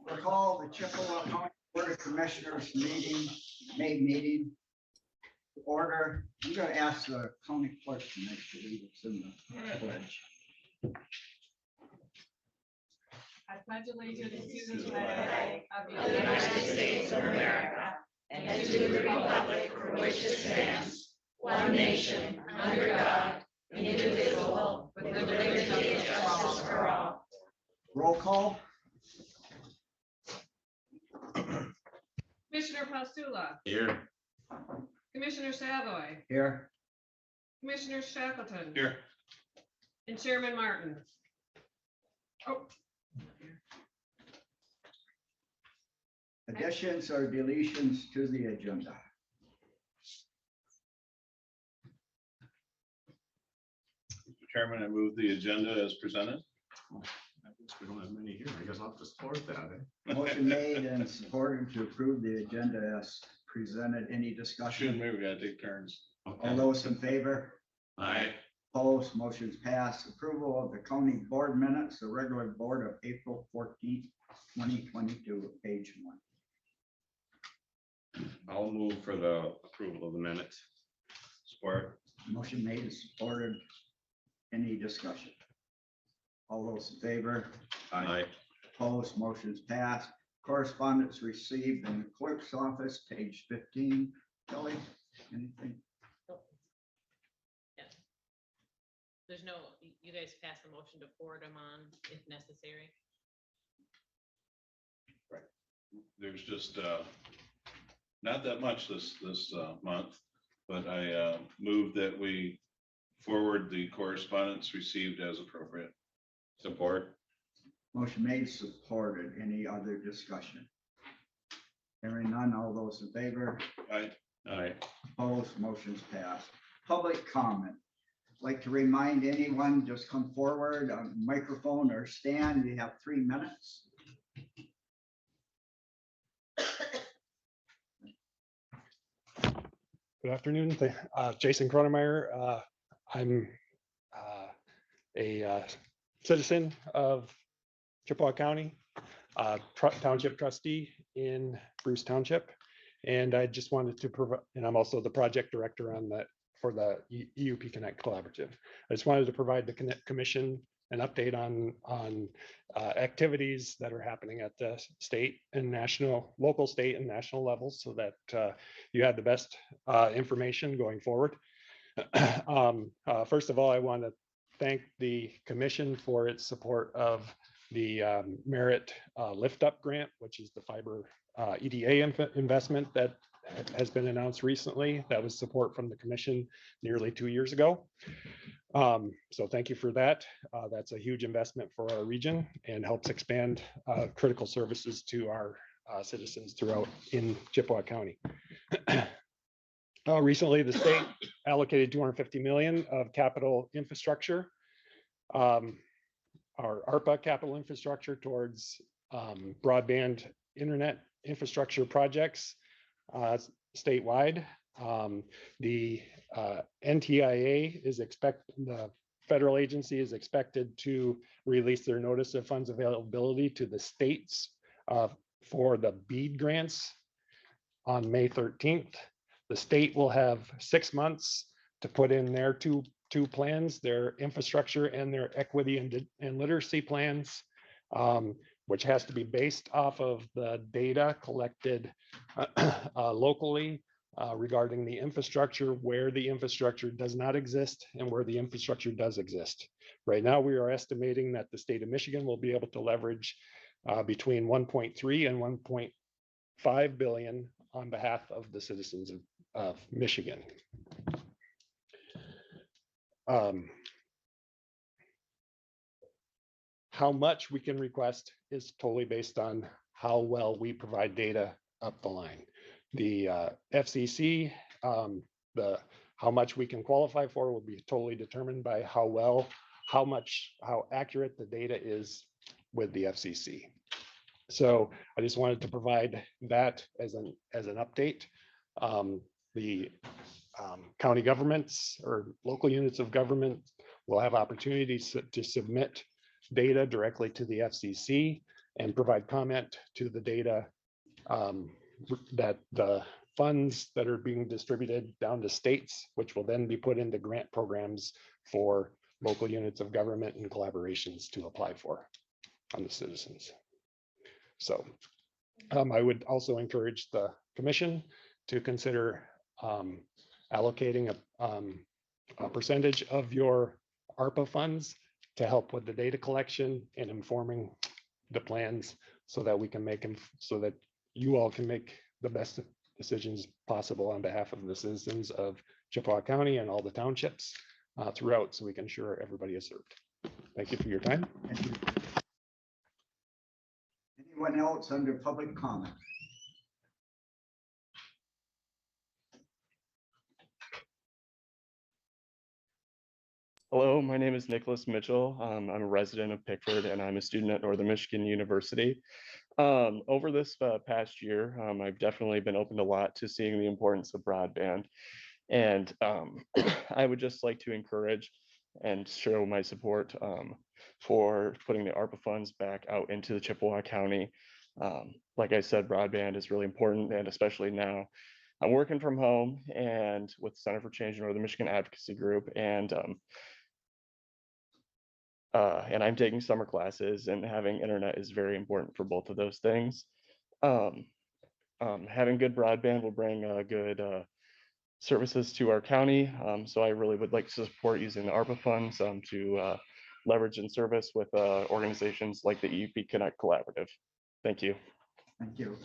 We'll call the Chippewa County Board of Commissioners meeting, May meeting to order. I'm going to ask the county clerk to make the lead us in the pledge. I pledge allegiance to the flag of the United States of America and to the republic for which it stands, one nation, under God, indivisible, with liberty and justice for all. Roll call. Commissioner Pastula, Here. Commissioner Savoy, Here. Commissioner Shackleton, Here. and Chairman Martin. Oh, Additions or deletions to the agenda? Mr. Chairman, I move the agenda as presented. I guess we don't have many here. I guess I'll have to support that. Motion made and supported to approve the agenda as presented. Any Shoot, discussion? maybe we gotta take turns. All those in favor? Aye. Opposed, motion's passed. Approval of the county board minutes, the regular board of April 14th, 2022, page 1. I'll move for the approval of the minutes. Support. Motion made and supported. Any discussion? All those in favor? Aye. Opposed, motion's passed. Correspondence received in the clerk's office, page 15. Kelly, anything? There's no, you guys pass a motion to forward them on if necessary. There's just not that much this month, but I move that we forward the correspondence received as appropriate. Support. Motion made, supported. Any other discussion? Hearing none, all those in favor? Aye. Aye. Opposed, motion's passed. Public comment. Like to remind anyone, just come forward on microphone or stand. You have 3 minutes. Good afternoon, Jason Cronemeyer. I'm a citizen of Chippewa County, township trustee in Bruce Township. And I just wanted to provide, and I'm also the project director on that for the EUP Connect Collaborative. I just wanted to provide the Commission an update on activities that are happening at the state and national, local, state and national levels so that you have the best information going forward. First of all, I want to thank the Commission for its support of the Merit Lift Up Grant, which is the fiber EDA investment that has been announced recently. That was support from the Commission nearly 2 years ago. So thank you for that. That's a huge investment for our region and helps expand critical services to our citizens throughout in Chippewa County. Recently, the state allocated $250 million of capital infrastructure, our ARPA capital infrastructure towards broadband internet infrastructure projects statewide. The NTIA is the federal agency is expected to release their notice of funds availability to the states for the BEAD grants on May 13th. The state will have 6 months to put in their two plans, their infrastructure and their equity and literacy plans, which has to be based off of the data collected locally regarding the infrastructure, where the infrastructure does not exist and where the infrastructure does exist. Right now, we are estimating that the state of Michigan will be able to leverage between 1.3 and 1.5 billion on behalf of the citizens of Michigan. How much we can request is totally based on how well we provide data up the line. The FCC, how much we can qualify for will be totally determined by how accurate the data is with the FCC. So I just wanted to provide that as an update. The county governments or local units of government will have opportunities to submit data directly to the FCC. and provide comment to the data that the funds that are being distributed down to states, which will then be put into grant programs for local units of government and collaborations to apply for on the citizens. So I would also encourage the commission to consider allocating a percentage of your ARPA funds to help with the data collection and informing the plans so that we can make them, so that you all can make the best decisions possible on behalf of the citizens of Chippewa County and all the townships throughout, so we can ensure everybody is served. Thank you for your time. Thank you. Anyone else under public comment? Hello, my name is Nicholas Mitchell. I'm a resident of Pickford and I'm a student at Northern Michigan University. Over this past year, I've definitely been opened a lot to seeing the importance of broadband. And I would just like to encourage and show my support for putting the ARPA funds back out into the Chippewa County. Like I said, broadband is really important, and especially now. I'm working from home and with Center for Change Northern Michigan Advocacy Group, and I'm taking summer classes, and having internet is very important for both of those things. Having good broadband will bring good services to our county. So I really would like to support using the ARPA funds to leverage and service with organizations like the EUP Connect Collaborative. Thank you. Thank you.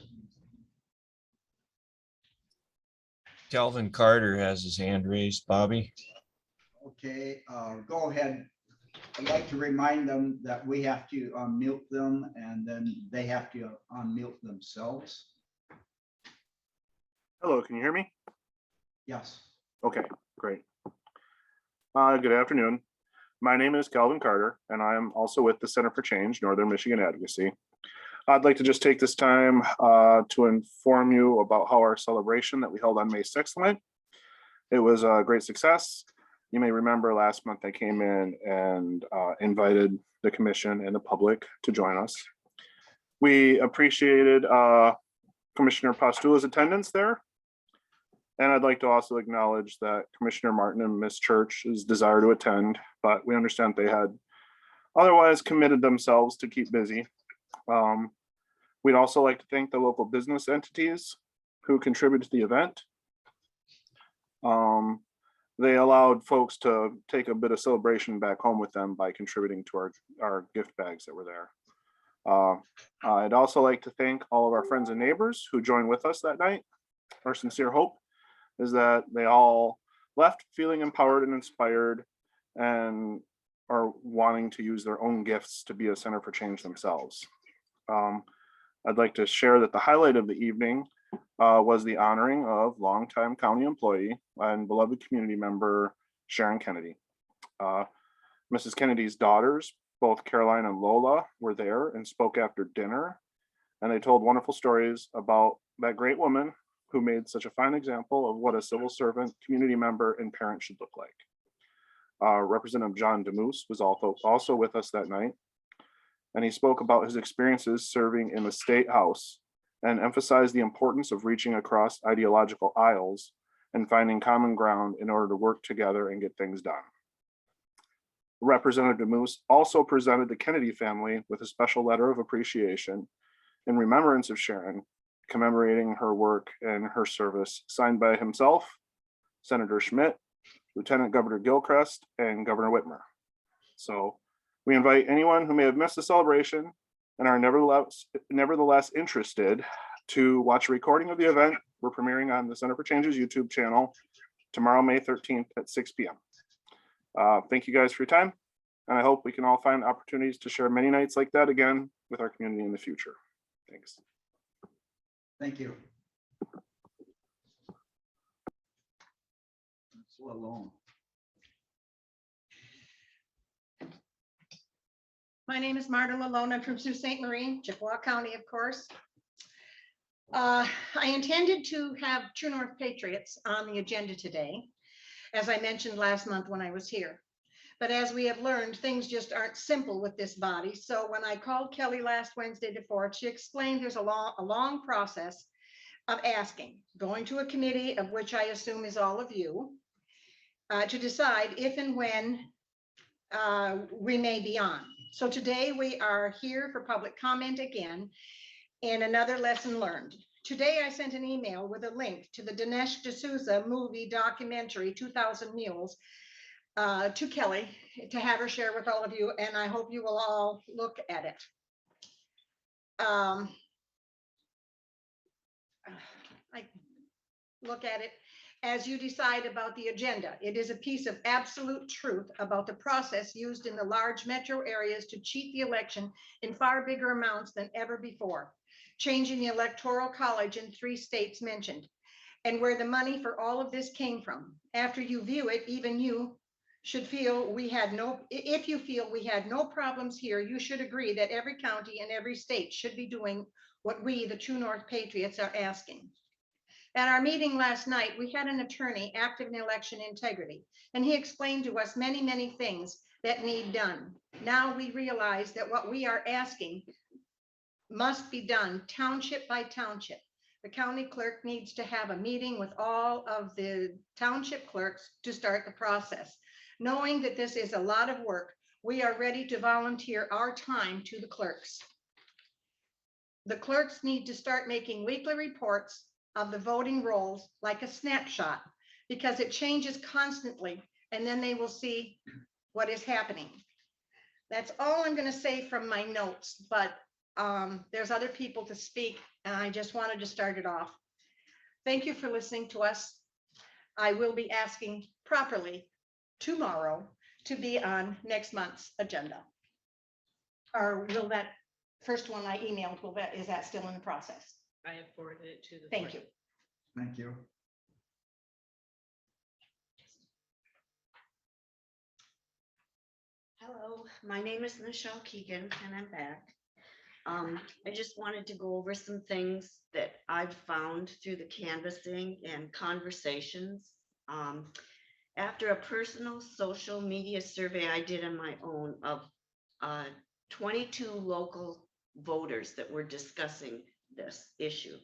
Calvin Carter has his hand raised. Bobby? Okay, go ahead. I'd like to remind them that we have to unmute them, and then they have to unmute themselves. Hello, can you hear me? Yes. Okay, great. Good afternoon. My name is Calvin Carter, and I am also with the Center for Change Northern Michigan Advocacy. I'd like to just take this time to inform you about how our celebration that we held on May 6th went. It was a great success. You may remember last month I came in and invited the commission and the public to join us. We appreciated Commissioner Pastula's attendance there. And I'd like to also acknowledge that Commissioner Martin and Ms. Church's desire to attend, but we understand they had otherwise committed themselves to keep busy. We'd also like to thank the local business entities who contributed to the event. They allowed folks to take a bit of celebration back home with them by contributing to our gift bags that were there. I'd also like to thank all of our friends and neighbors who joined with us that night. Our sincere hope is that they all left feeling empowered and inspired and are wanting to use their own gifts to be a center for change themselves. I'd like to share that the highlight of the evening was the honoring of longtime county employee and beloved community member Sharon Kennedy. Mrs. Kennedy's daughters, both Caroline and Lola, were there and spoke after dinner, and they told wonderful stories about that great woman who made such a fine example of what a civil servant, community member, and parent should look like. Representative John DeMoose was also with us that night, and he spoke about his experiences serving in the State House and emphasized the importance of reaching across ideological aisles and finding common ground in order to work together and get things done. Representative DeMoose also presented the Kennedy family with a special letter of appreciation in remembrance of Sharon, commemorating her work and her service, signed by himself, Senator Schmidt, Lieutenant Governor Gilchrist, and Governor Whitmer. So we invite anyone who may have missed the celebration and are nevertheless interested to watch a recording of the event. We're premiering on the Center for Change's YouTube channel tomorrow, May 13th at 6 p.m. Thank you guys for your time, and I hope we can all find opportunities to share many nights like that again with our community in the future. Thanks. Thank you. So alone. My name is Marta Lalone. I'm from Sault Ste. Marie, Chippewa County, of course. I intended to have True North Patriots on the agenda today, as I mentioned last month when I was here. But as we have learned, things just aren't simple with this body. So when I called Kelly last Wednesday to forward, she explained there's a long process of asking, going to a committee, of which I assume is all of you, to decide if and when we may be on. So today we are here for public comment again, and another lesson learned. Today I sent an email with a link to the Dinesh D'Souza movie documentary, 2000 Mules, to Kelly to have her share with all of you, and I hope you will all look at it. Look at it as you decide about the agenda. It is a piece of absolute truth about the process used in the large metro areas to cheat the election in far bigger amounts than ever before, changing the electoral college in 3 states mentioned, and where the money for all of this came from. After you view it, even you should feel if you feel we had no problems here, you should agree that every county and every state should be doing what we, the True North Patriots, are asking. At our meeting last night, we had an attorney active in election integrity, and he explained to us many, many things that need done. Now we realize that what we are asking must be done township by township. The county clerk needs to have a meeting with all of the township clerks to start the process. Knowing that this is a lot of work, we are ready to volunteer our time to the clerks. The clerks need to start making weekly reports of the voting rolls like a snapshot, because it changes constantly, and then they will see what is happening. That's all I'm going to say from my notes, but there's other people to speak, and I just wanted to start it off. Thank you for listening to us. I will be asking properly tomorrow to be on next month's agenda. Or will that first one I emailed, is that still in the process? I have forwarded it to the. Thank you. Thank you. Hello, my name is Michelle Keegan and I'm back. I just wanted to go over some things that I've found through the canvassing and conversations. After a personal social media survey I did on my own of 22 local voters that were discussing this issue.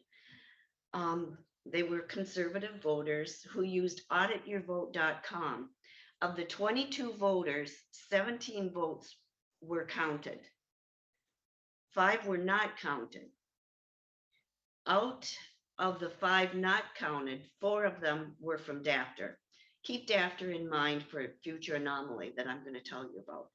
They were conservative voters who used audityourvote.com. Of the 22 voters, 17 votes were counted. 5 were not counted. Out of the 5 not counted, 4 of them were from DAFTR. Keep DAFTR in mind for a future anomaly that I'm going to tell you about.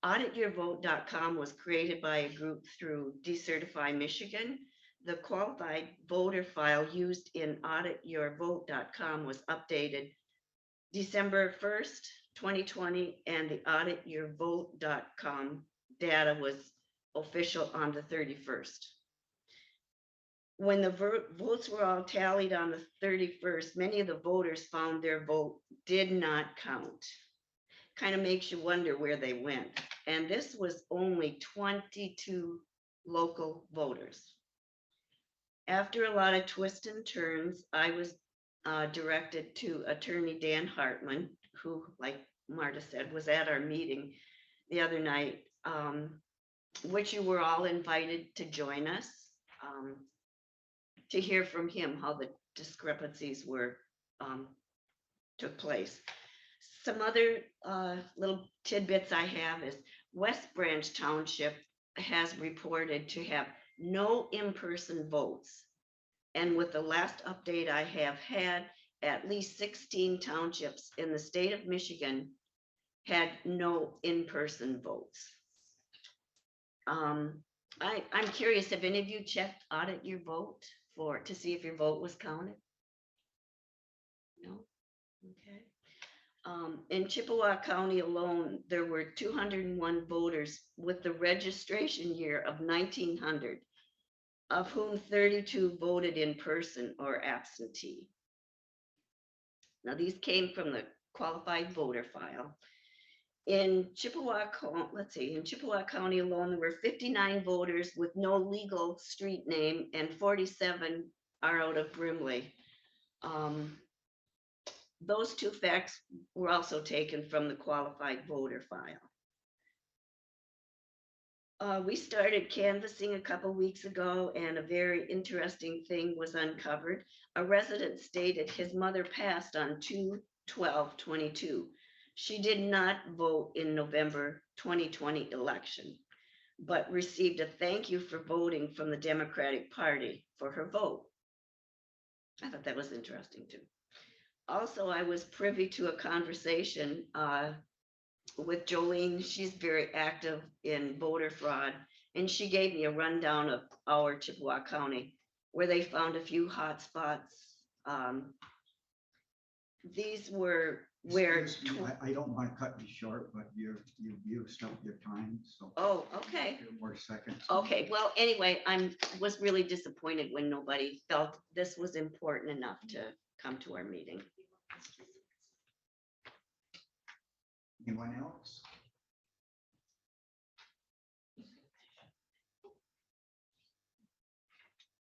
Audityourvote.com was created by a group through Decertify Michigan. The qualified voter file used in audityourvote.com was updated December 1st, 2020, and the audityourvote.com data was official on the 31st. When the votes were all tallied on the 31st, many of the voters found their vote did not count. Kind of makes you wonder where they went. And this was only 22 local voters. After a lot of twists and turns, I was directed to Attorney Dan Hartman, who, like Marta said, was at our meeting the other night, which you were all invited to join us to hear from him how the discrepancies were took place. Some other little tidbits I have is West Branch Township has reported to have no in-person votes. And with the last update I have had, at least 16 townships in the state of Michigan had no in-person votes. I'm curious, have any of you checked Audit Your Vote to see if your vote was counted? No? Okay. In Chippewa County alone, there were 201 voters with the registration year of 1900, of whom 32 voted in person or absentee. Now, these came from the qualified voter file. In Chippewa, in Chippewa County alone, there were 59 voters with no legal street name, and 47 are out of Brimley. Those two facts were also taken from the qualified voter file. We started canvassing a couple weeks ago, and a very interesting thing was uncovered. A resident stated his mother passed on 2/12/22. She did not vote in November 2020 election, but received a thank you for voting from the Democratic Party for her vote. I thought that was interesting too. Also, I was privy to a conversation with Jolene. She's very active in voter fraud, and she gave me a rundown of our Chippewa County, where they found a few hot spots. These were where. Excuse me, I don't want to cut you short, but you've used up your time, so. Oh, okay. A few more seconds. Okay, well, anyway, was really disappointed when nobody felt this was important enough to come to our meeting. Anyone else?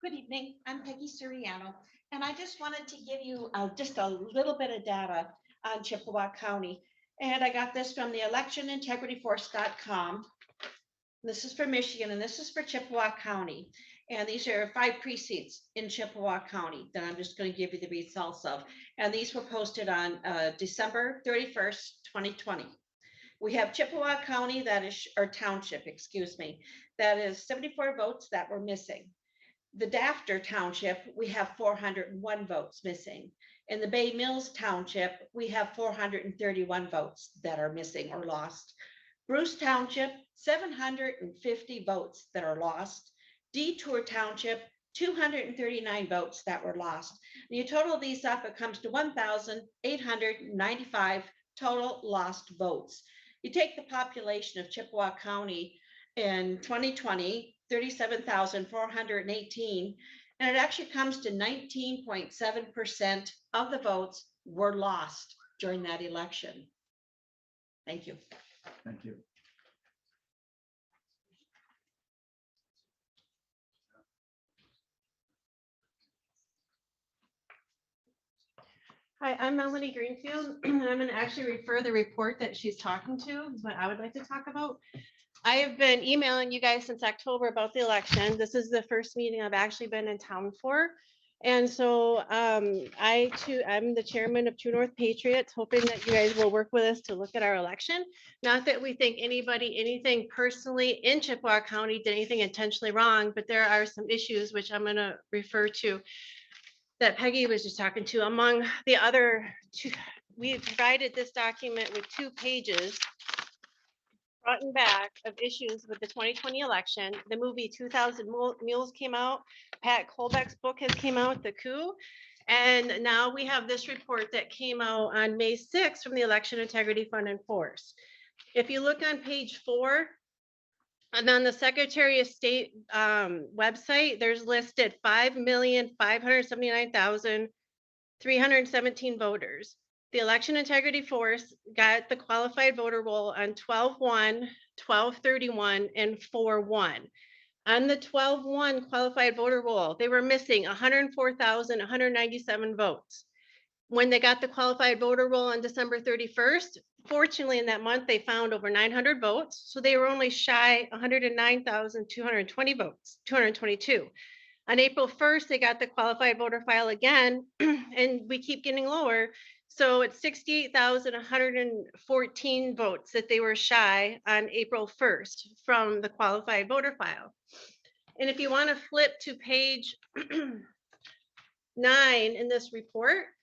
Good evening, I'm Peggy Suriano, and I just wanted to give you just a little bit of data on Chippewa County. And I got this from the electionintegrityforce.com. This is for Michigan, and this is for Chippewa County. And these are 5 precincts in Chippewa County that I'm just going to give you the results of. And these were posted on December 31st, 2020. We have Chippewa County, that is, or township, excuse me, that is 74 votes that were missing. The Dafter Township, we have 401 votes missing. In the Bay Mills Township, we have 431 votes that are missing or lost. Bruce Township, 750 votes that are lost. Detour Township, 239 votes that were lost. When you total these up, it comes to 1,895 total lost votes. You take the population of Chippewa County in 2020, 37,418, and it actually comes to 19.7% of the votes were lost during that election. Thank you. Thank you. Hi, I'm Melanie Greenfield. I'm going to actually refer the report that she's talking to, is what I would like to talk about. I have been emailing you guys since October about the election. This is the first meeting I've actually been in town for. And so I'm the chairman of True North Patriots, hoping that you guys will work with us to look at our election. Not that we think anything personally in Chippewa County did anything intentionally wrong, but there are some issues which I'm going to refer to that Peggy was just talking to. Among the other two, we provided this document with 2 pages front and back of issues with the 2020 election. The movie 2000 Mules came out. Pat Colbeck's book has came out, The Coup. And now we have this report that came out on May 6th from the Election Integrity Fund and Force. If you look on page 4, and on the Secretary of State website, there's listed 5,579,317 voters. The Election Integrity Force got the qualified voter roll on 12/1, 12/31, and 4/1. On the 12/1 qualified voter roll, they were missing 104,197 votes. When they got the qualified voter roll on December 31st, fortunately in that month, they found over 900 votes. So they were only shy 109,220 votes, 222. On April 1st, they got the qualified voter file again, and we keep getting lower. So it's 68,114 votes that they were shy on April 1st from the qualified voter file. And if you want to flip to page 9 in this report,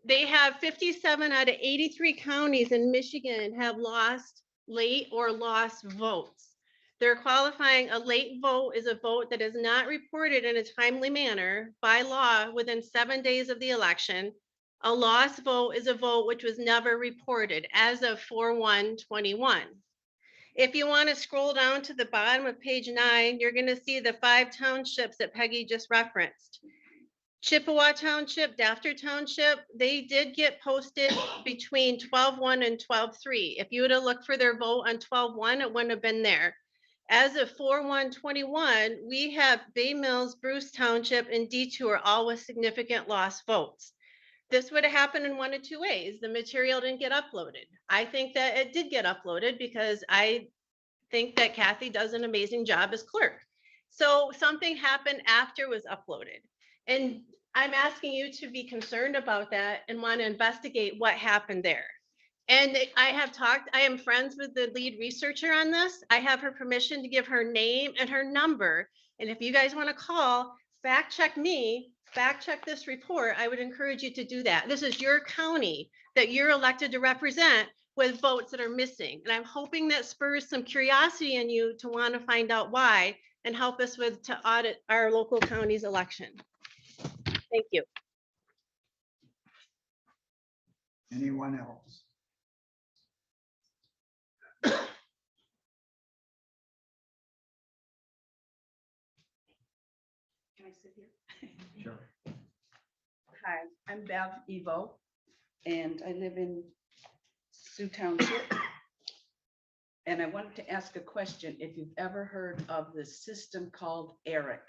they have 57 out of 83 counties in Michigan have lost late or lost votes. They're qualifying a late vote is a vote that is not reported in a timely manner by law within 7 days of the election. A lost vote is a vote which was never reported as of 4/1/21. If you want to scroll down to the bottom of page 9, you're going to see the 5 townships that Peggy just referenced. Chippewa Township, Dafter Township, they did get posted between 12/1 and 12/3. If you would have looked for their vote on 12/1, it wouldn't have been there. As of 4/1/21, we have Bay Mills, Bruce Township, and Detour all with significant lost votes. this would have happened in one of two ways. The material didn't get uploaded. I think that it did get uploaded because I think that Kathy does an amazing job as clerk. So something happened after it was uploaded. And I'm asking you to be concerned about that and want to investigate what happened there. And I am friends with the lead researcher on this. I have her permission to give her name and her number. And if you guys want to call, fact check me, fact check this report, I would encourage you to do that. This is your county that you're elected to represent with votes that are missing. And I'm hoping that spurs some curiosity in you to want to find out why and help us to audit our local county's election. Thank you. Anyone else? Can I sit here? Sure. Hi, I'm Bev Evo, and I live in Sioux Township. And I wanted to ask a question, if you've ever heard of the system called ERIC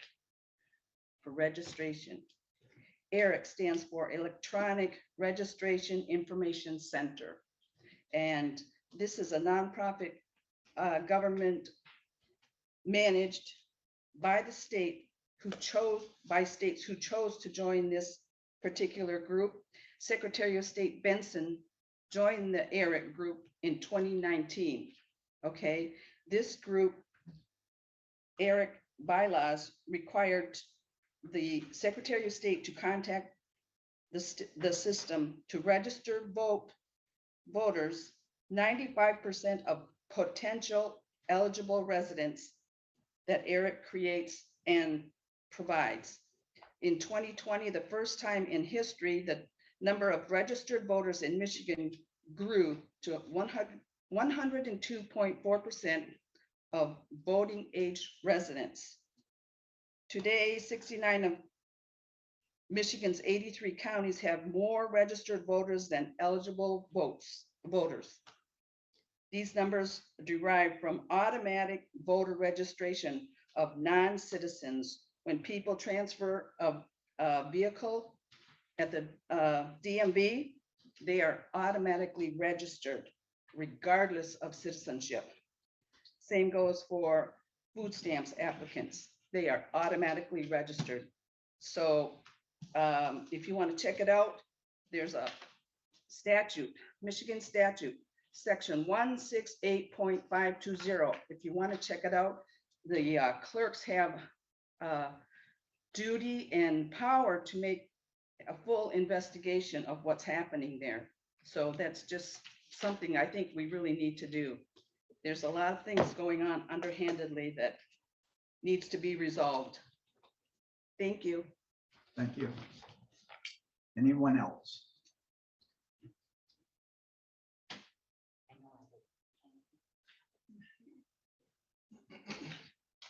for registration. ERIC stands for Electronic Registration Information Center. And this is a nonprofit government managed by the state states who chose to join this particular group. Secretary of State Benson joined the ERIC group in 2019. Okay, this group, ERIC bylaws required the Secretary of State to contact the system to register voters. 95% of potential eligible residents that ERIC creates and provides. In 2020, the first time in history, the number of registered voters in Michigan grew to 102.4% of voting age residents. Today, 69 of Michigan's 83 counties have more registered voters than eligible voters. These numbers derive from automatic voter registration of non-citizens. When people transfer a vehicle at the DMV, they are automatically registered regardless of citizenship. Same goes for food stamps applicants. They are automatically registered. So if you want to check it out, there's a statute, Michigan statute, section 168.520. If you want to check it out, the clerks have duty and power to make a full investigation of what's happening there. So that's just something I think we really need to do. There's a lot of things going on underhandedly that needs to be resolved. Thank you. Thank you. Anyone else?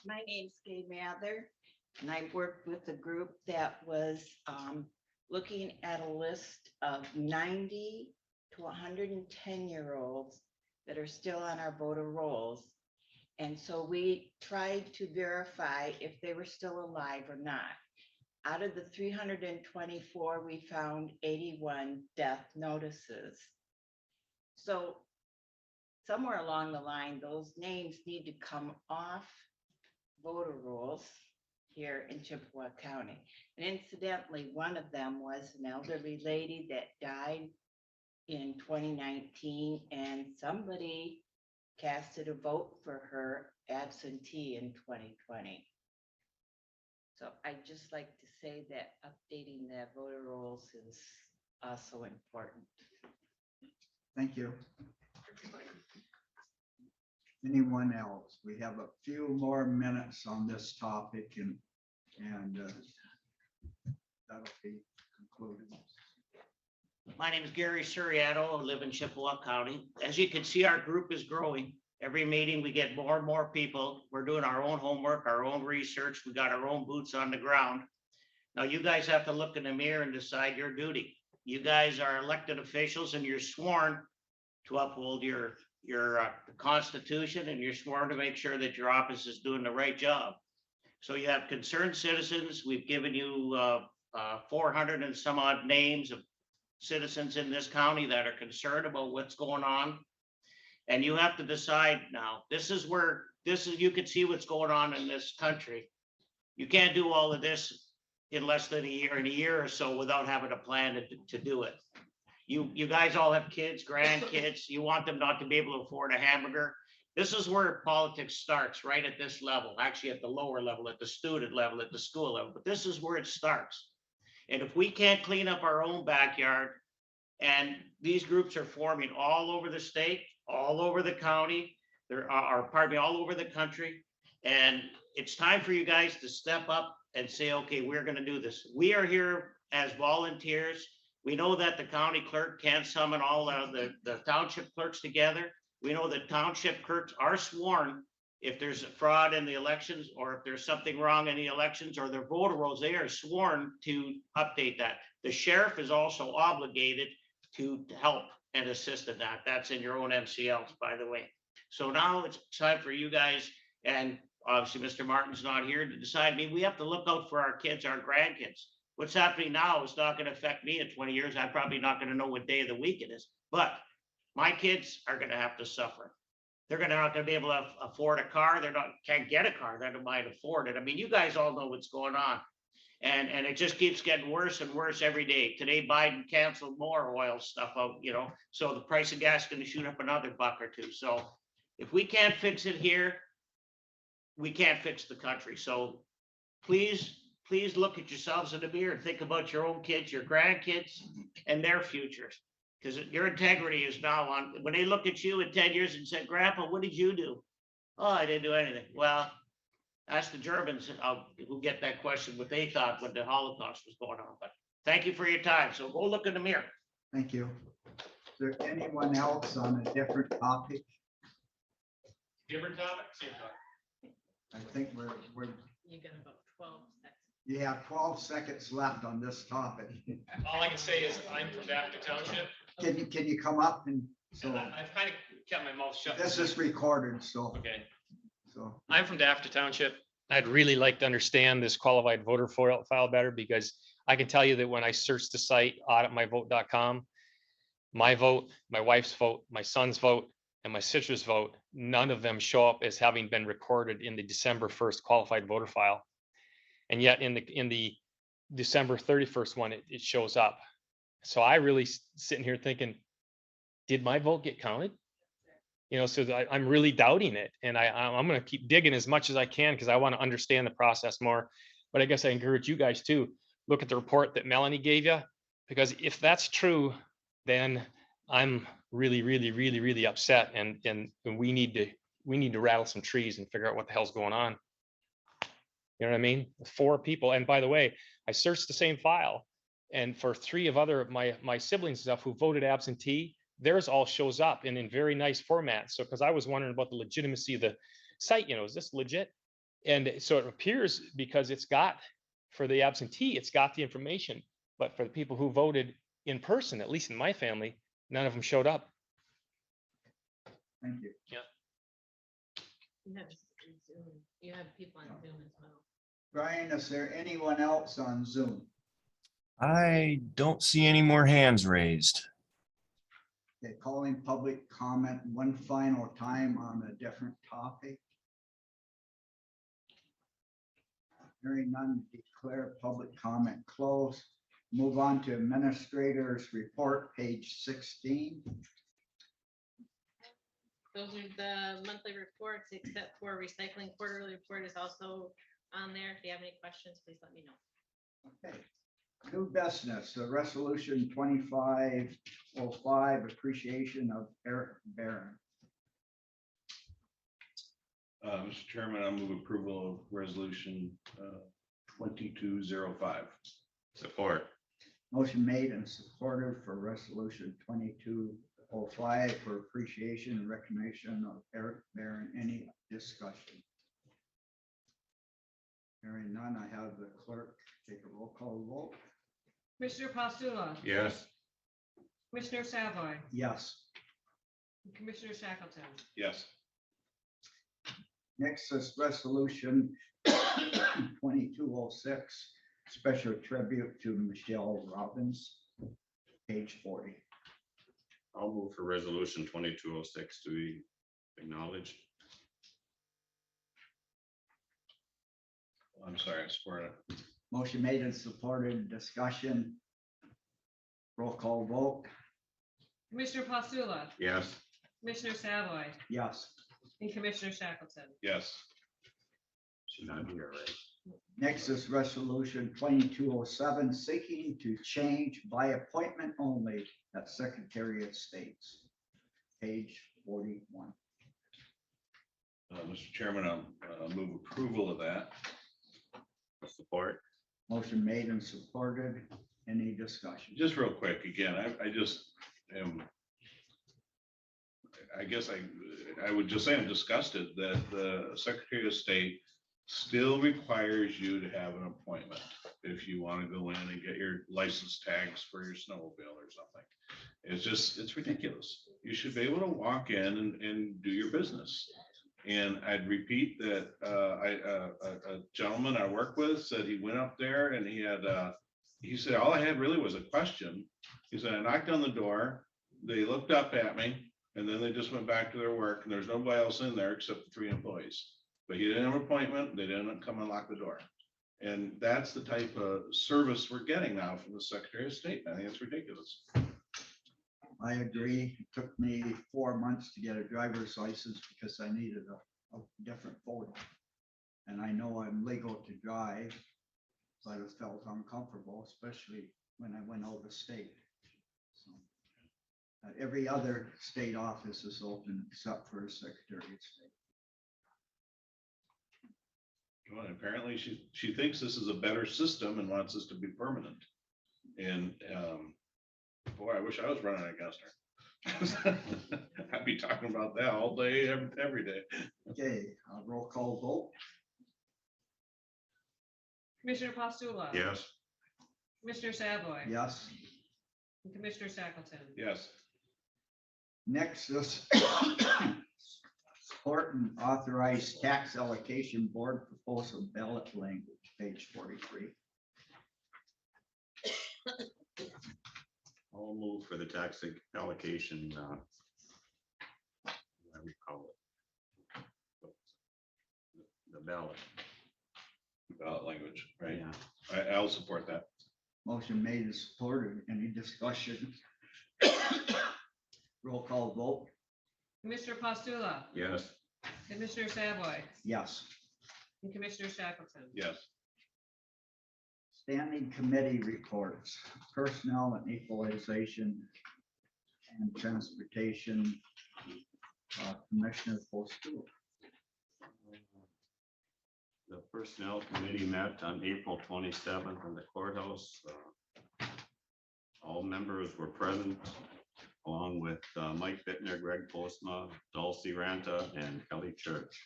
My name's Gay Mather, and I worked with a group that was looking at a list of 90 to 110-year-olds that are still on our voter rolls. And so we tried to verify if they were still alive or not. Out of the 324, we found 81 death notices. So somewhere along the line, those names need to come off voter rolls here in Chippewa County. And incidentally, one of them was an elderly lady that died in 2019, and somebody casted a vote for her absentee in 2020. So I'd just like to say that updating the voter rolls is also important. Thank you. Anyone else? We have a few more minutes on this topic and that'll be concluded. My name is Gary Suriato. I live in Chippewa County. As you can see, our group is growing. Every meeting, we get more and more people. We're doing our own homework, our own research. We got our own boots on the ground. Now, you guys have to look in the mirror and decide your duty. You guys are elected officials and you're sworn to uphold your Constitution, and you're sworn to make sure that your office is doing the right job. So you have concerned citizens. We've given you 400 and some odd names of citizens in this county that are concerned about what's going on. And you have to decide now, you can see what's going on in this country. You can't do all of this in less than in a year or so without having a plan to do it. You guys all have kids, grandkids, you want them not to be able to afford a hamburger. This is where politics starts, right at this level, actually at the lower level, at the student level, at the school level, but this is where it starts. And if we can't clean up our own backyard, and these groups are forming all over the state, all over the county, all over the country. And it's time for you guys to step up and say, okay, we're gonna do this. We are here as volunteers. We know that the county clerk can't summon all of the township clerks together. We know that township clerks are sworn if there's a fraud in the elections, or if there's something wrong in the elections or their voter rolls, they are sworn to update that. The sheriff is also obligated to help and assist in that. That's in your own MCLs, by the way. So now it's time for you guys, and obviously Mr. Martin's not here to decide. I mean, we have to look out for our kids, our grandkids. What's happening now is not going to affect me in 20 years. I'm probably not going to know what day of the week it is, but my kids are going to have to suffer. They're not going to be able to afford a car. Can't get a car. They might afford it. I mean, you guys all know what's going on. And it just keeps getting worse and worse every day. Today, Biden canceled more oil stuff out, so the price of gas is going to shoot up another $1 or $2. So if we can't fix it here, we can't fix the country. So please look at yourselves in the mirror and think about your own kids, your grandkids, and their futures. Because your integrity is now on. When they look at you in 10 years and say, Grandpa, what did you do? Oh, I didn't do anything. Well, ask the Germans who get that question, what they thought when the Holocaust was going on. But thank you for your time. So go look in the mirror. Thank you. Is there anyone else on a different topic? Different topic? I think we're, You got about 12 seconds. you have 12 seconds left on this topic. All I can say is I'm from Dafter Township. Can you come up and, so I've kind of kept my mouth shut. this is recorded, so, Okay. so. I'm from Dafter Township. I'd really like to understand this qualified voter file better, because I can tell you that when I searched the site auditmyvote.com, my vote, my wife's vote, my son's vote, and my sister's vote, none of them show up as having been recorded in the December 1st qualified voter file. And yet in the December 31st one, it shows up. So I really sitting here thinking, did my vote get counted? So I'm really doubting it. And I'm going to keep digging as much as I can, because I want to understand the process more. But I guess I encourage you guys to look at the report that Melanie gave you, because if that's true, then I'm really, really, really, really upset. And we need to rattle some trees and figure out what the hell's going on. You know what I mean? 4 people. And by the way, I searched the same file, and for 3 of my siblings and stuff who voted absentee, theirs all shows up in very nice format. So, because I was wondering about the legitimacy of the site, is this legit? And so it appears, because it's got, for the absentee, it's got the information, but for the people who voted in person, at least in my family, none of them showed up. Thank you. Yeah. You have people on Zoom as well. Brian, is there anyone else on Zoom? I don't see any more hands raised. Okay, calling public comment one final time on a different topic. Hearing none, declare public comment closed. Move on to administrator's report, page 16. Those are the monthly reports, except for recycling quarterly report is also on there. If you have any questions, please let me know. Okay. New business, the resolution 2505, appreciation of Eric Barron. Mr. Chairman, I move approval of resolution 2205. Support. Motion made and supported for resolution 2205 for appreciation and recognition of Eric Barron. Any discussion? Hearing none, I have the clerk take a roll call vote. Commissioner Pastula, Yes. Commissioner Savoy, Yes. Commissioner Shackleton. Yes. Next is resolution 2206, special tribute to Michelle Robbins. page 40. I'll move for resolution 2206 to be acknowledged. I'm sorry, I support it. Motion made and supported, discussion. Roll call vote, Commissioner Postula, Yes. Commissioner Savoy, yes. and Commissioner Shackleton. Yes, She's not here, right? Next is resolution 2207, seeking to change by appointment only at Secretary of State's. Page 41. Mr. Chairman, I'll move approval of that. Support. Motion made and supported. Any discussion? Just real quick, again, I just am, I guess I would just say I'm disgusted that the Secretary of State still requires you to have an appointment if you want to go in and get your license tags for your snowmobile or something. It's ridiculous. You should be able to walk in and do your business. And I'd repeat that a gentleman I work with said he went up there and he said, all I had really was a question. He said, I knocked on the door, they looked up at me, and then they just went back to their work, and there's nobody else in there except the 3 employees. But he didn't have an appointment, they didn't come and lock the door. And that's the type of service we're getting now from the Secretary of State. I think it's ridiculous. I agree. It took me 4 months to get a driver's license because I needed a different photo. And I know I'm legal to drive, but it felt uncomfortable, especially when I went out of state. So, every other state office is open except for Secretary of State. Well, apparently she thinks this is a better system and wants this to be permanent. And boy, I wish I was running against her. I'd be talking about that all day, every day. Okay, roll call vote. Commissioner Postula. Yes. Commissioner Savoy. Yes. And Commissioner Shackleton. Yes, Next is support and authorize tax allocation board proposal ballot language, page 43. I'll move for the tax allocation. What do we call it? The ballot. ballot language, right? Yeah. I'll support that. Motion made and supported. Any discussion? Roll call vote. Commissioner Postula, Yes. Commissioner Savoy, Yes. and Commissioner Shackleton. Yes, Standing committee reports, personnel and equalization and transportation. Commissioner Postul. The personnel committee met on April 27th in the courthouse. All members were present, along with Mike Bittner, Greg Postma, Dulcie Ranta, and Kelly Church.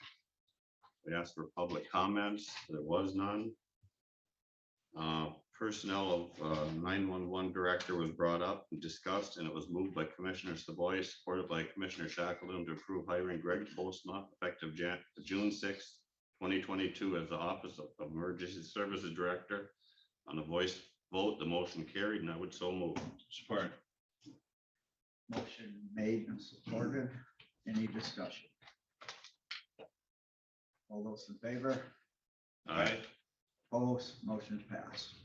We asked for public comments. There was none. Personnel of 911 director was brought up and discussed, and it was moved by Commissioner Savoy, supported by Commissioner Shackleton, to approve hiring Greg Postma effective June 6th, 2022 as the Office of Emergency Services Director. On a voice vote, the motion carried, and I would so move. support. Motion made and supported. Any discussion? All those in favor? Aye. Opposed, motion passed.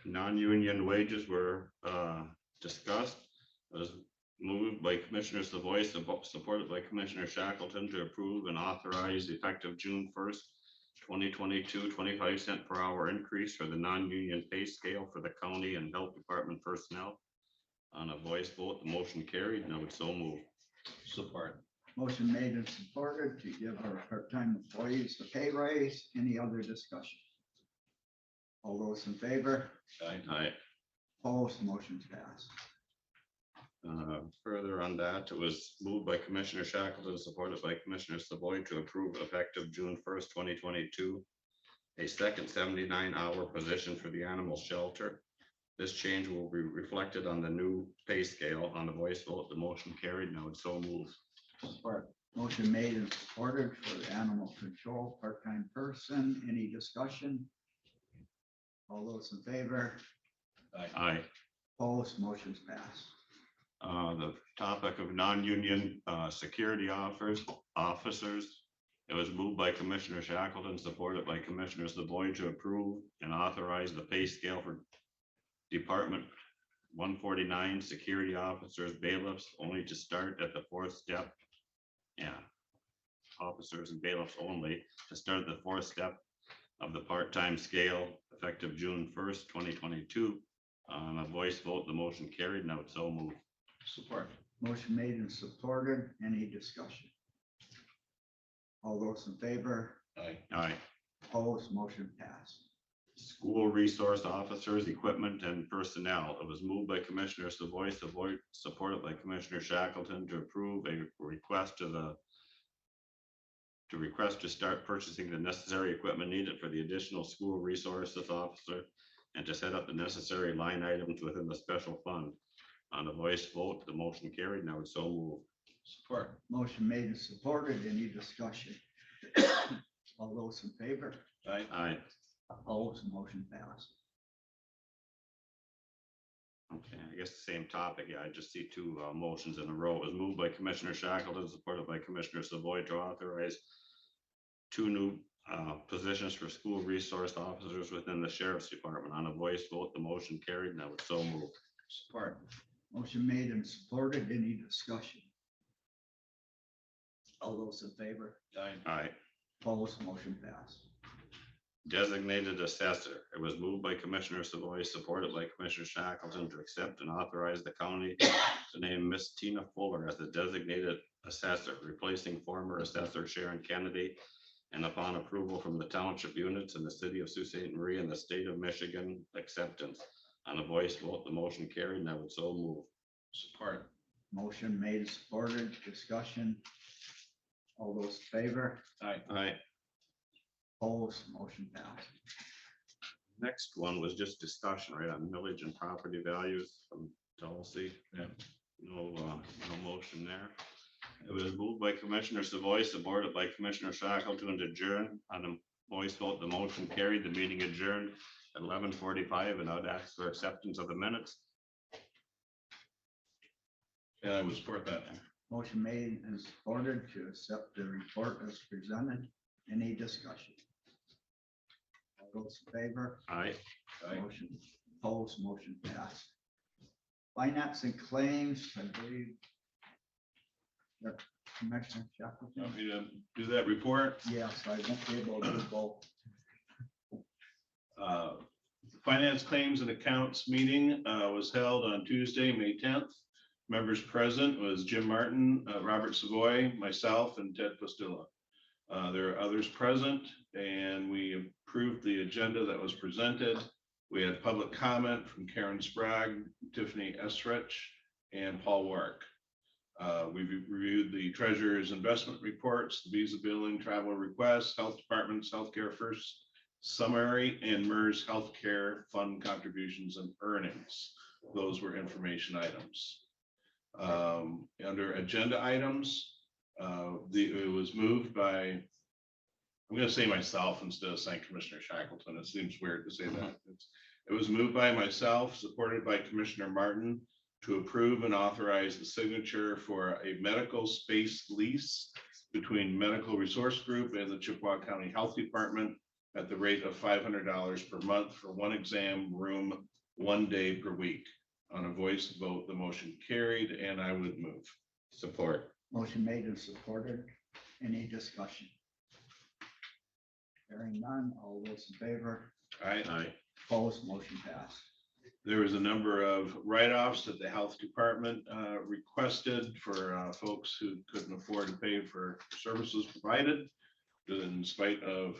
Non-union wages were discussed. It was moved by Commissioner Savoy, supported by Commissioner Shackleton, to approve and authorize effective June 1st, 2022, 25-cent per hour increase for the non-union pay scale for the county and health department personnel. On a voice vote, the motion carried, and I would so move. Support. Motion made and supported to give our part-time employees the pay raise. Any other discussion? All those in favor? Aye. Opposed, motion passed. Further on that, it was moved by Commissioner Shackleton, supported by Commissioner Savoy, to approve effective June 1st, 2022, a second 79-hour position for the animal shelter. This change will be reflected on the new pay scale. On the voice vote, the motion carried, and I would so move. Support. Motion made and supported for the animal control part-time person. Any discussion? All those in favor? Aye. Opposed, motion's passed. The topic of non-union security officers. It was moved by Commissioner Shackleton, supported by Commissioner Savoy to approve and authorize the pay scale for Department 149 security officers, bailiffs, only to start at the fourth step. Yeah, officers and bailiffs only to start the fourth step of the part-time scale effective June 1st, 2022. On a voice vote, the motion carried. Now it's so moved. Support. Motion made and supported. Any discussion? All those in favor? Aye. Aye. Opposed, motion passed. School resource officers, equipment and personnel. It was moved by Commissioner Savoy, supported by Commissioner Shackleton to approve a request to start purchasing the necessary equipment needed for the additional school resources officer and to set up the necessary line items within the special fund. On a voice vote, the motion carried. Now it's so moved. Support. Motion made and supported. Any discussion? All those in favor? Aye. Aye. Opposed, motion passed. Okay, I guess the same topic. Yeah, I just see two motions in a row. It was moved by Commissioner Shackleton, supported by Commissioner Savoy to authorize two new positions for school resource officers within the sheriff's department. On a voice vote, the motion carried. Now it's so moved. Support. Motion made and supported. Any discussion? All those in favor? Aye. Aye. Opposed, motion passed. Designated assessor. It was moved by Commissioner Savoy, supported by Commissioner Shackleton to accept and authorize the county to name Miss Tina Fuller as the designated assessor, replacing former assessor Sharon Kennedy. And upon approval from the township units in the city of Sault Ste. Marie and the state of Michigan, acceptance. On a voice vote, the motion carried. Now it's so moved. Support. Motion made and supported. Discussion. All those in favor? Aye. Aye. Opposed, motion passed. Next one was just discussion, right, on millage and property values from Tulsi. Yeah. No motion there. It was moved by Commissioner Savoy, supported by Commissioner Shackleton to adjourn. On a voice vote, the motion carried. The meeting adjourned at 11:45, and I'd ask for acceptance of the minutes. And I would support that. Motion made and supported to accept the report as presented. Any discussion? All those in favor? Aye. Aye. Motion opposed, motion passed. Finance and claims, I believe. Yep, Commissioner Shackleton. Want me to do that report? Yes, I won't be able to do both. Finance claims and accounts meeting was held on Tuesday, May 10th. Members present was Jim Martin, Robert Savoy, myself, and Ted Postula. There are others present, and we approved the agenda that was presented. We had public comment from Karen Sprague, Tiffany Esrich, and Paul Warwick. We reviewed the treasurer's investment reports, the visa billing, travel requests, health department's healthcare first summary, and MERS healthcare fund contributions and earnings. Those were information items. Under agenda items, it was moved by, I'm going to say myself instead of saying Commissioner Shackleton. It seems weird to say that. It was moved by myself, supported by Commissioner Martin, to approve and authorize the signature for a medical space lease between Medical Resource Group and the Chippewa County Health Department at the rate of $500 per month for one exam room, 1 day per week. On a voice vote, the motion carried, and I would move. Support. Motion made and supported. Any discussion? Hearing none, all those in favor? Aye. Aye. Opposed, motion passed. There was a number of write-offs that the health department requested for folks who couldn't afford to pay for services provided, in spite of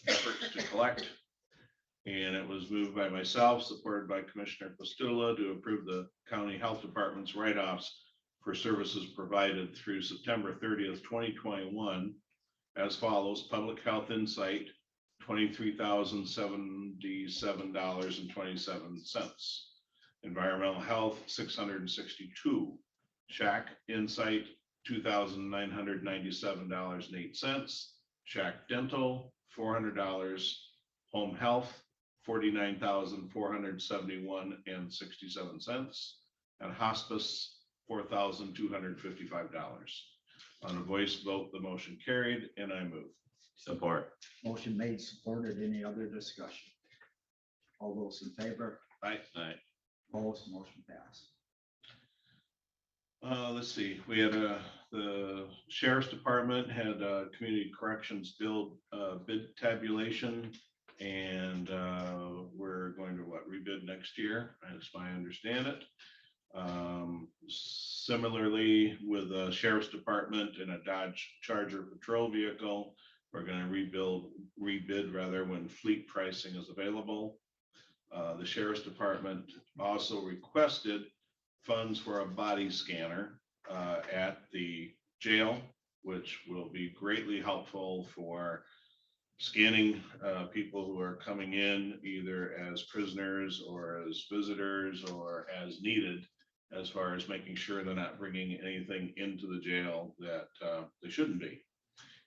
efforts to collect. And it was moved by myself, supported by Commissioner Postula, to approve the county health department's write-offs for services provided through September 30th, 2021, as follows: Public Health Insight, $23,077.27. Environmental Health, $662. Shack Insight, $2,997.08. Shack Dental, $400. Home Health, $49,471.67, and hospice, $4,255. On a voice vote, the motion carried, and I move. Support. Motion made, supported. Any other discussion? All those in favor? Aye. Opposed, motion passed. Let's see, we had the sheriff's department had community corrections bid tabulation. And we're going to rebid next year, as I understand it. Similarly, with the sheriff's department and a Dodge Charger patrol vehicle, we're going to rebid rather when fleet pricing is available. The sheriff's department also requested funds for a body scanner at the jail, which will be greatly helpful for scanning people who are coming in either as prisoners or as visitors or as needed, as far as making sure they're not bringing anything into the jail that they shouldn't be.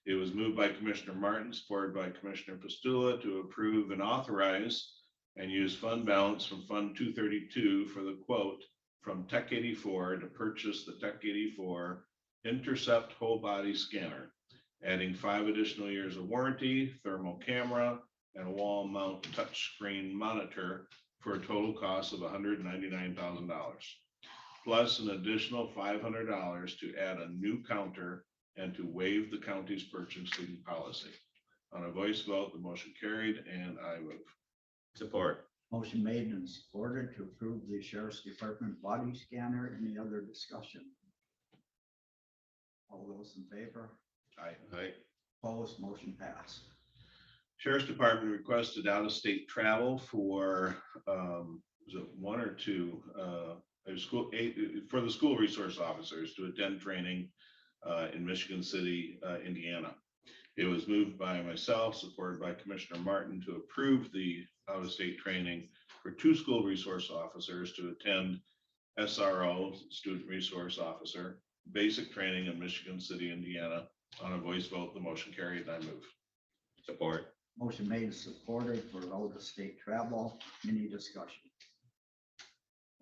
It was moved by Commissioner Martin, supported by Commissioner Pastula, to approve and authorize and use fund balance from Fund 232 for the quote from Tech 84 to purchase the Tech 84 Intercept whole body scanner, adding 5 additional years of warranty, thermal camera, and a wall mount touchscreen monitor for a total cost of $199,000, plus an additional $500 to add a new counter and to waive the county's purchasing policy. On a voice vote, the motion carried, and I move. Support. Motion made and supported to approve the sheriff's department body scanner. Any other discussion? All those in favor? Aye. Opposed, motion passed. Sheriff's Department requested out-of-state travel for, was it 1 or 2, for the school resource officers to attend training in Michigan City, Indiana. It was moved by myself, supported by Commissioner Martin, to approve the out-of-state training for 2 school resource officers to attend SRO, Student Resource Officer, basic training in Michigan City, Indiana. On a voice vote, the motion carried, and I move. Support. Motion made and supported for out-of-state travel. Any discussion?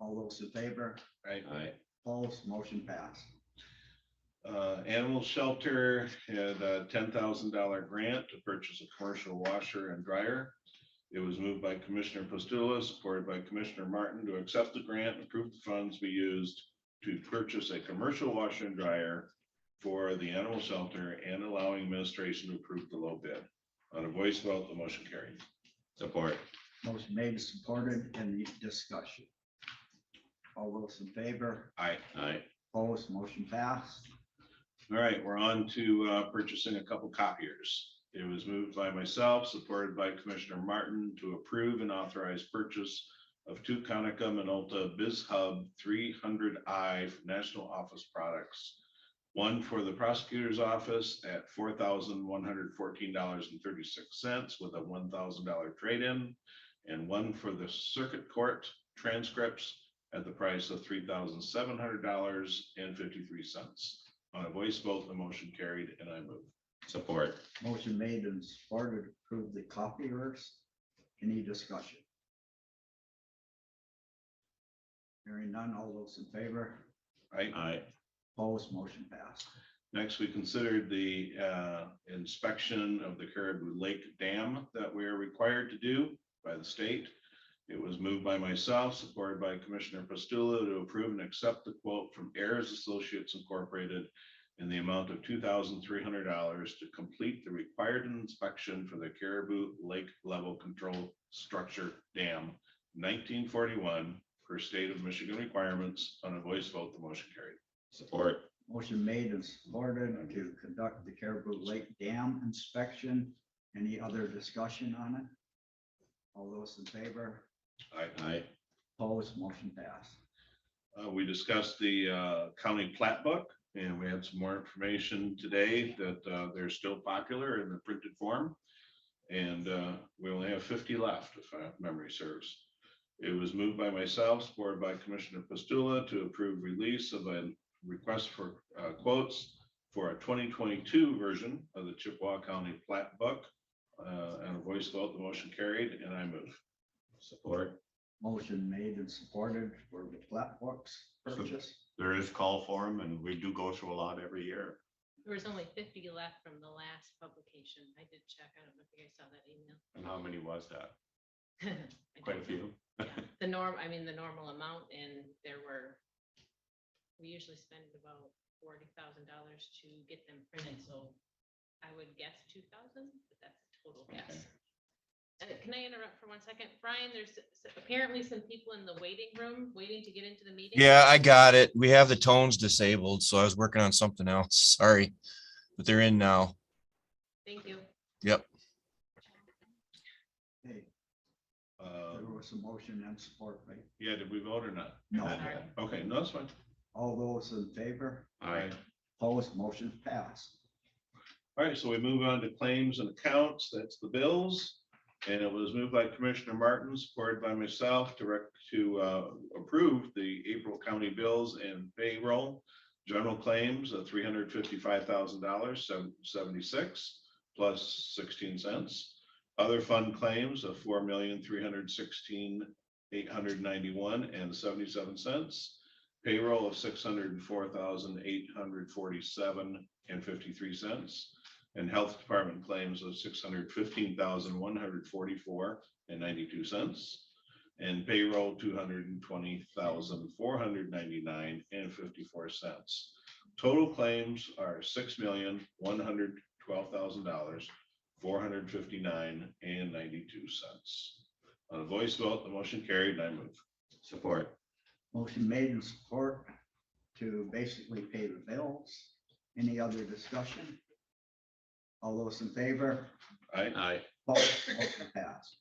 All those in favor? Aye. Opposed, motion passed. Animal shelter had a $10,000 grant to purchase a commercial washer and dryer. It was moved by Commissioner Pastula, supported by Commissioner Martin, to accept the grant and approve the funds be used to purchase a commercial washer and dryer for the animal shelter and allowing administration to approve the low bid. On a voice vote, the motion carried. Support. Motion made and supported. Any discussion? All those in favor? Aye. Opposed, motion passed. All right, we're on to purchasing a couple copiers. It was moved by myself, supported by Commissioner Martin, to approve and authorize purchase of 2 Konica Minolta BizHub 300i National Office products. One for the prosecutor's office at $4,114.36 with a $1,000 trade-in, and one for the circuit court transcripts at the price of $3,700.53. On a voice vote, the motion carried, and I move. Support. Motion made and supported to approve the copiers. Any discussion? Hearing none. All those in favor? Aye. Opposed, motion passed. Next, we considered the inspection of the Caribou Lake Dam that we are required to do by the state. It was moved by myself, supported by Commissioner Pastula, to approve and accept the quote from Ayers Associates Incorporated in the amount of $2,300 to complete the required inspection for the Caribou Lake Level Control Structure Dam 1941 per state of Michigan requirements. On a voice vote, the motion carried. Support. Motion made and supported to conduct the Caribou Lake Dam inspection. Any other discussion on it? All those in favor? Aye. Opposed, motion passed. We discussed the county plat book, and we had some more information today that they're still popular in the printed form. And we only have 50 left, if memory serves. It was moved by myself, supported by Commissioner Pastula, to approve release of a request for quotes for a 2022 version of the Chippewa County plat book. And a voice vote, the motion carried, and I move. Support. Motion made and supported for the flat books purchase. There is call for them and we do go through a lot every year. There was only 50 left from the last publication. I did check. I don't know if you guys saw that email. And how many was that? I Quite a don't few. know. Yeah, the norm, I mean, the normal amount, and we usually spend about $40,000 to get them printed, so I would guess 2,000, but that's a total guess. Can I interrupt for 1 second? Brian, there's apparently some people in the waiting room waiting to get into the meeting. Yeah, I got it. We have the tones disabled, so I was working on something else. Sorry, but they're in now. Thank you. Yep. Hey, there was a motion and support, right? Yeah, did we vote or not? No. Okay, no, that's fine. All those in favor? Aye. Opposed, motion passed. All right, so we move on to claims and accounts. That's the bills. And it was moved by Commissioner Martin, supported by myself, to approve the April county bills and payroll. General claims of $355,000, 76 plus 16 cents. Other fund claims of $4,316,891.77. Payroll of $604,847.53. And health department claims of $615,144.92. And payroll $220,499.54. Total claims are $6,112,459.92. On a voice vote, the motion carried, and I move. Support. Motion made and support to basically pay the bills. Any other discussion? All those in favor? Aye. Opposed, motion passed.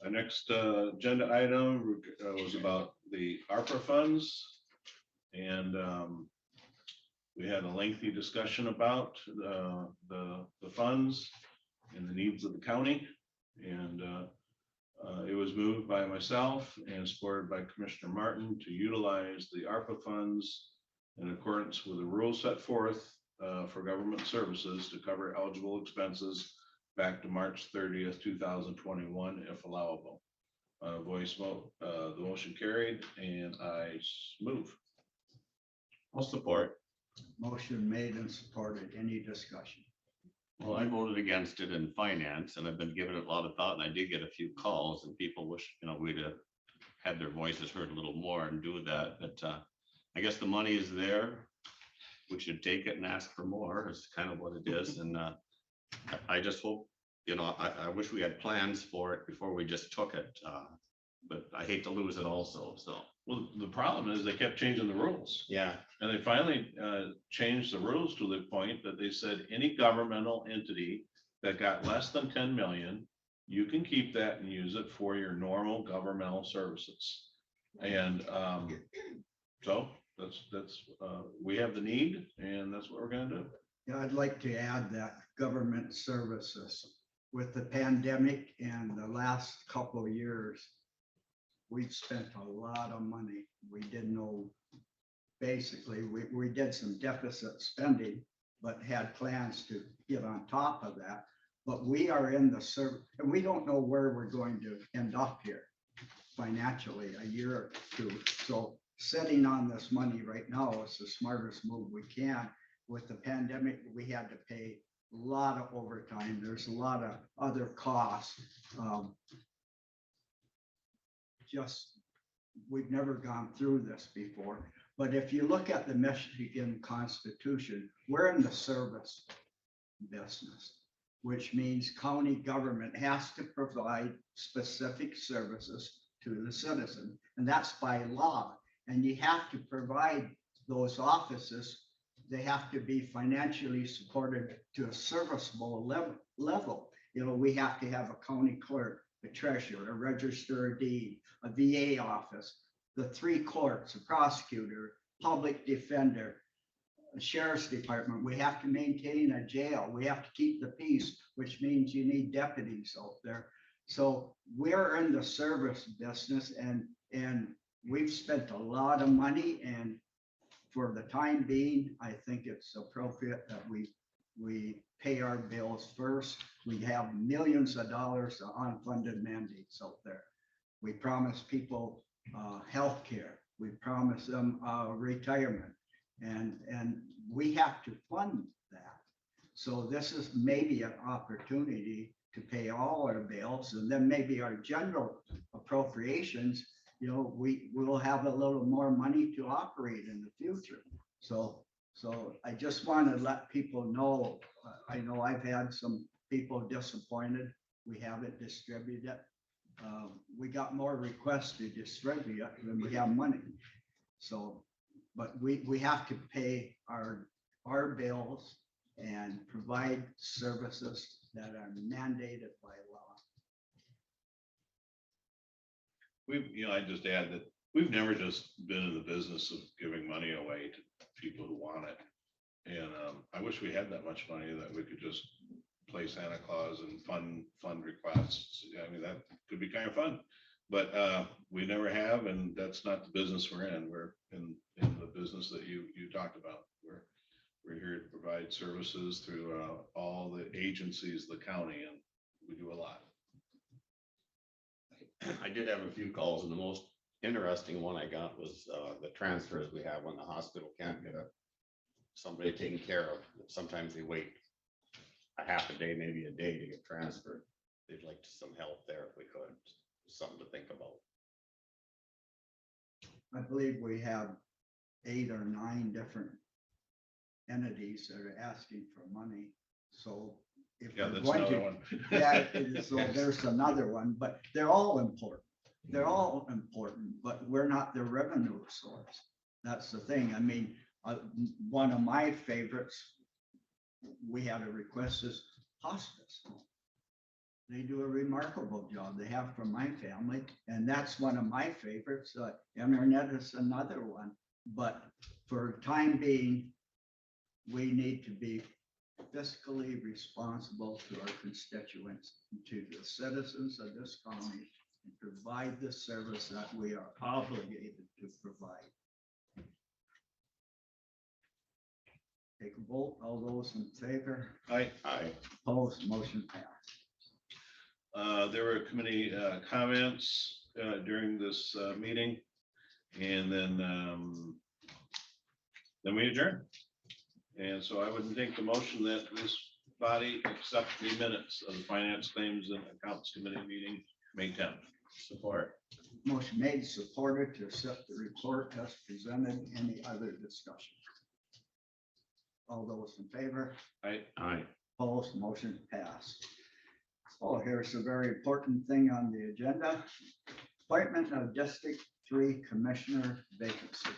Our next agenda item was about the ARPA funds. And we had a lengthy discussion about the funds and the needs of the county. And it was moved by myself and supported by Commissioner Martin to utilize the ARPA funds in accordance with the rules set forth for government services to cover eligible expenses back to March 30th, 2021, if allowable. Voice vote, the motion carried, and I move. I'll support. Motion made and supported. Any discussion? Well, I voted against it in finance and I've been giving it a lot of thought and I did get a few calls and people wish, we'd have had their voices heard a little more and do that. But I guess the money is there. We should take it and ask for more is kind of what it is. And I just hope, I wish we had plans for it before we just took it. But I hate to lose it also, so. Well, the problem is they kept changing the rules. Yeah. And they finally changed the rules to the point that they said any governmental entity that got less than 10 million, you can keep that and use it for your normal governmental services. And so that's we have the need and that's what we're gonna do. Yeah, I'd like to add that government services with the pandemic and the last couple of years, we've spent a lot of money. We didn't know, basically, we did some deficit spending, but had plans to get on top of that. But we are in the service, and we don't know where we're going to end up here financially a year or two. So sitting on this money right now is the smartest move we can. With the pandemic, we had to pay a lot of overtime. There's a lot of other costs. We've never gone through this before. But if you look at the Michigan Constitution, we're in the service business, which means county government has to provide specific services to the citizen, and that's by law. And you have to provide those offices, they have to be financially supported to a serviceable level. We have to have a county clerk, a treasurer, a register of deed, a VA office, the 3 courts, a prosecutor, public defender, a sheriff's department. We have to maintain a jail. We have to keep the peace, which means you need deputies out there. So we're in the service business and we've spent a lot of money, and for the time being, I think it's appropriate that we pay our bills first. We have millions of dollars of unfunded mandates out there. We promise people health care. We promise them retirement. And we have to fund that. So this is maybe an opportunity to pay all our bills, and then maybe our general appropriations, you know, we will have a little more money to operate in the future. So I just want to let people know, I know I've had some people disappointed. We haven't distributed it. We got more requests to distribute it than we have money. So, but we have to pay our bills and provide services that are mandated by law. I just add that we've never just been in the business of giving money away to people who want it. And I wish we had that much money that we could just play Santa Claus and fund requests. I mean, that could be kind of fun, but we never have, and that's not the business we're in. We're in the business that you talked about. We're here to provide services through all the agencies of the county, and we do a lot. I did have a few calls, and the most interesting one I got was the transfers we have when the hospital can't get somebody taken care of. Sometimes they wait a half a day, maybe a day to get transferred. They'd like some help there if we could. Something to think about. I believe we have 8 or 9 different entities that are asking for money. So if Yeah, we're that's going another to, one. yeah, so there's another one, but they're all important. They're all important, but we're not the revenue source. That's the thing. I mean, one of my favorites, we had a request is hospice. They do a remarkable job. They have from my family, and that's one of my favorites. Internet is another one, but for time being, we need to be fiscally responsible to our constituents, to the citizens of this county, and provide the service that we are obligated to provide. Take a vote. All those in favor? Aye. Opposed? Motion passed. There were committee comments during this meeting, and then we adjourned. And so I would take the motion that this body accept the minutes of the Finance Claims and Accounts Committee meeting, May 10th. Support. Motion made, supported to accept the report as presented. Any other discussion? All those in favor? Aye. Opposed? Motion passed. Oh, here's a very important thing on the agenda. Appointment of District 3 Commissioner vacancy.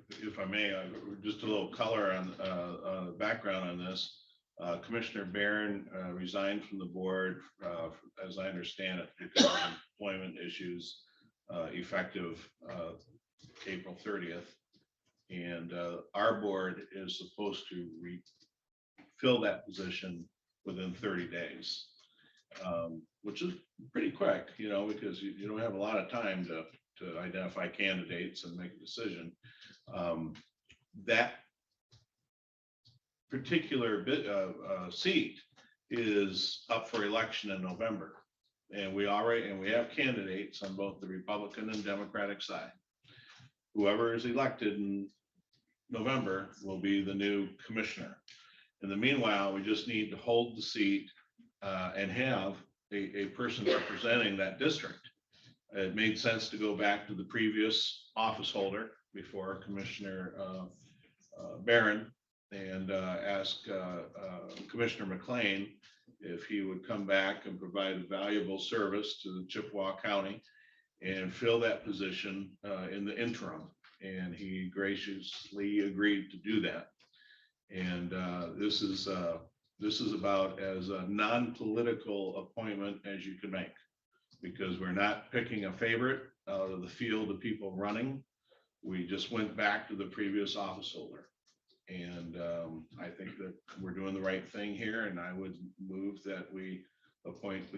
If I may, just a little color on the background on this. Commissioner Barron resigned from the board, as I understand it, because of employment issues, effective April 30th. And our board is supposed to fill that position within 30 days, which is pretty quick, because you don't have a lot of time to identify candidates and make a decision. That particular seat is up for election in November. And we have candidates on both the Republican and Democratic side. Whoever is elected in November will be the new commissioner. In the meanwhile, we just need to hold the seat and have a person representing that district. It made sense to go back to the previous office holder before Commissioner Barron and ask Commissioner McLean if he would come back and provide a valuable service to the Chippewa County and fill that position in the interim. And he graciously agreed to do that. And this is about as a non-political appointment as you can make, because we're not picking a favorite out of the field of people running. We just went back to the previous office holder. And I think that we're doing the right thing here, and I would move that we appoint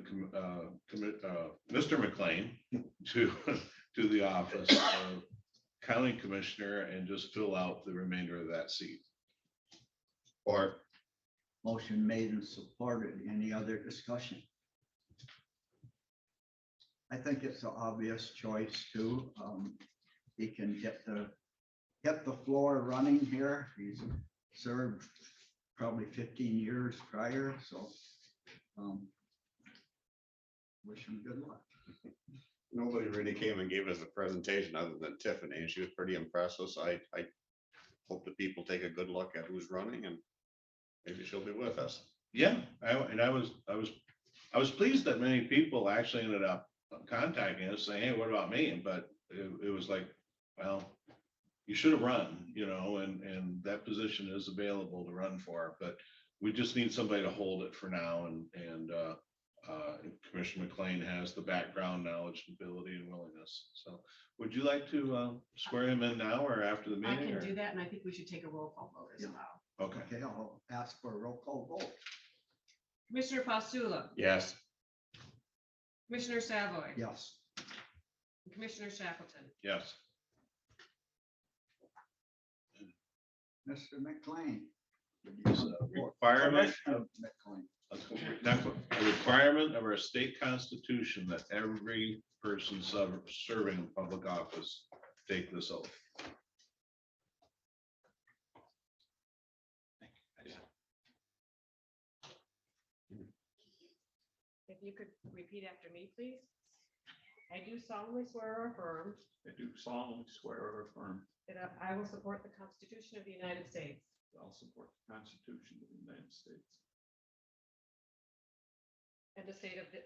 Mr. McLean to the office of county commissioner and just fill out the remainder of that seat. Or Motion made and supported. Any other discussion? I think it's an obvious choice too. He can hit the floor running here. He's served probably 15 years prior, so wish him good luck. Nobody really came and gave us a presentation other than Tiffany, and she was pretty impressive. So I hope the people take a good look at who's running, and maybe she'll be with us. Yeah, I was pleased that many people actually ended up contacting us saying, hey, what about me? But it was like, well, you should have run, and that position is available to run for, but we just need somebody to hold it for now. And Commissioner McLean has the background, knowledge, ability, and willingness. So would you like to swear him in now or after the I meeting? can or- do that, and I think we should take a roll call vote as Yeah. well. Okay. Okay, I'll ask for a roll call vote. Commissioner Pastula, Yes. Commissioner Savoy, Yes. and Commissioner Shackleton. Yes. Mr. McLean. It's a requirement Commissioner of McLean. a requirement of our state constitution that every person serving in public office take this oath. If you could repeat after me, please. I do solemnly swear or affirm I do solemnly swear or affirm that I will support the Constitution of the United States that I'll support the Constitution of the United States, and the state of the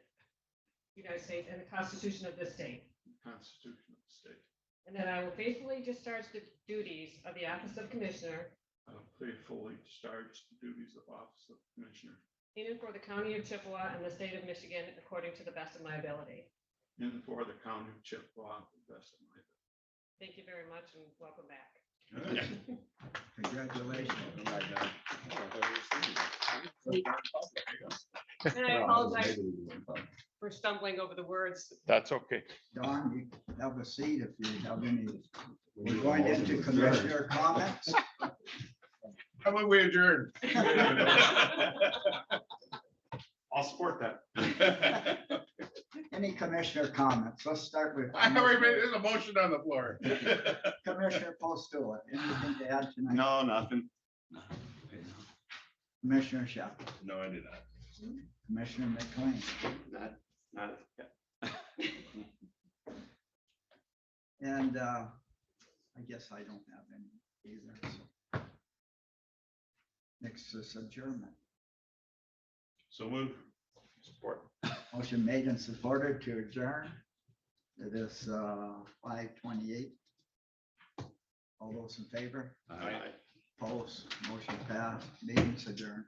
United States and the Constitution of this state, the Constitution of the state. and that I will faithfully discharge the duties of the office of Commissioner I will faithfully discharge the duties of office of Commissioner in and for the county of Chippewa and the state of Michigan according to the best of my ability. in and for the county of Chippewa to the best of my ability. Thank you very much and welcome back. Congratulations. And I apologize for stumbling over the words. That's okay. Don, you have a seat if you have any. We're going into commissioner comments. How about we adjourn? I'll support that. Any commissioner comments? Let's start with There's a motion on the floor. Commissioner Postula. Anything to add tonight? No, nothing. Commissioner Shackleton, No, I did not. Commissioner McLean, Not. and I guess I don't have any either. So. Next is adjournment. So move. Support. Motion made and supported to adjourn. It is 5:28. All those in favor? Aye. Opposed? Motion passed. Meeting's adjourned.